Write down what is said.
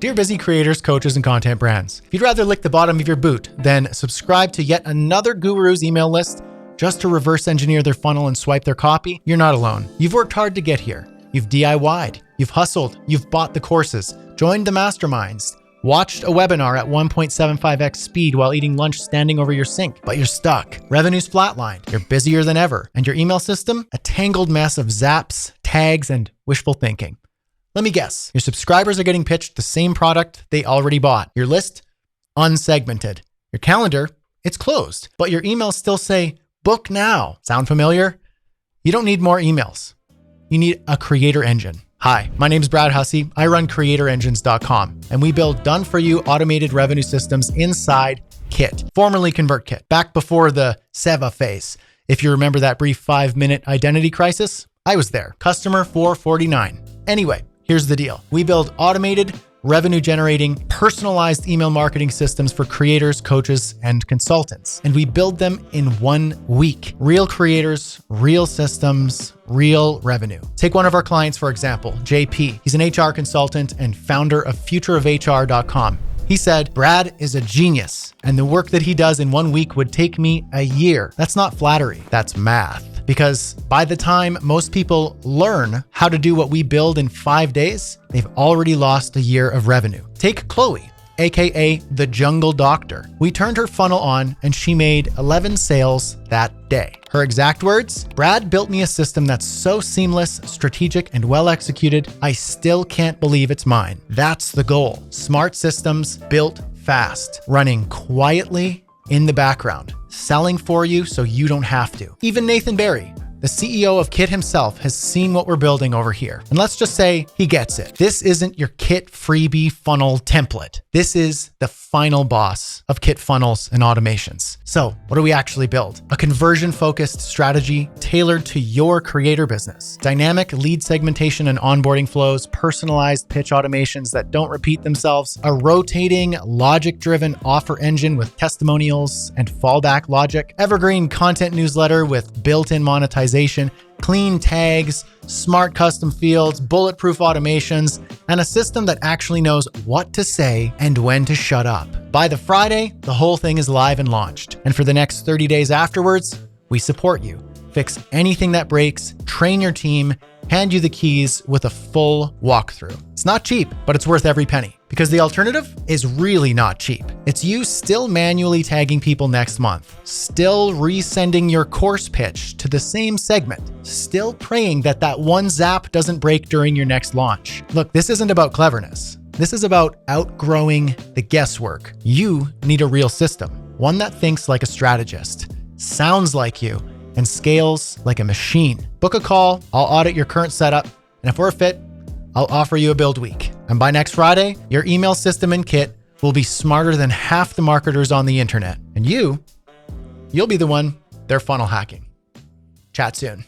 Dear busy creators, coaches, and content brands, if you'd rather lick the bottom of your boot than subscribe to yet another guru's email list just to reverse engineer their funnel and swipe their copy, you're not alone. You've worked hard to get here. You've DIY'd, you've hustled, you've bought the courses, joined the masterminds, watched a webinar at 1.75x speed while eating lunch standing over your sink, but you're stuck. Revenue's flatlined, you're busier than ever, and your email system, a tangled mess of zaps, tags, and wishful thinking. Let me guess, your subscribers are getting pitched the same product they already bought. Your list, unsegmented. Your calendar, it's closed, but your emails still say, book now. Sound familiar? You don't need more emails. You need a creator engine. Hi, my name's Brad Hussey. I run creatorengines.com, and we build done-for-you automated revenue systems inside Kit, formerly ConvertKit, back before the Seva phase. If you remember that brief 5-minute identity crisis, I was there. Customer 449. Anyway, here's the deal. We build automated, revenue-generating, personalized email marketing systems for creators, coaches, and consultants. And we build them in 1 week. Real creators, real systems, real revenue. Take one of our clients, for example, JP. He's an HR consultant and founder of futureofhr.com. He said, Brad is a genius, and the work that he does in 1 week would take me a year. That's not flattery, that's math. Because by the time most people learn how to do what we build in 5 days, they've already lost a year of revenue. Take Chloe, AKA the Jungle Doctor. We turned her funnel on and she made 11 sales that day. Her exact words, Brad built me a system that's so seamless, strategic, and well executed, I still can't believe it's mine. That's the goal. Smart systems built fast, running quietly in the background, selling for you so you don't have to. Even Nathan Barry, the CEO of Kit himself, has seen what we're building over here. And let's just say he gets it. This isn't your Kit freebie funnel template. This is the final boss of Kit funnels and automations. So what do we actually build? A conversion-focused strategy tailored to your creator business. Dynamic lead segmentation and onboarding flows, personalized pitch automations that don't repeat themselves, a rotating, logic-driven offer engine with testimonials and fallback logic, evergreen content newsletter with built-in monetization, clean tags, smart custom fields, bulletproof automations, and a system that actually knows what to say and when to shut up. By the Friday, the whole thing is live and launched. And for the next 30 days afterwards, we support you. Fix anything that breaks, train your team, hand you the keys with a full walkthrough. It's not cheap, but it's worth every penny. Because the alternative is really not cheap. It's you still manually tagging people next month, still resending your course pitch to the same segment, still praying that that one zap doesn't break during your next launch. Look, this isn't about cleverness. This is about outgrowing the guesswork. You need a real system, one that thinks like a strategist, sounds like you, and scales like a machine. Book a call, I'll audit your current setup, and if we're a fit, I'll offer you a build week. And by next Friday, your email system in Kit will be smarter than half the marketers on the internet. And you'll be the one they're funnel hacking. Chat soon.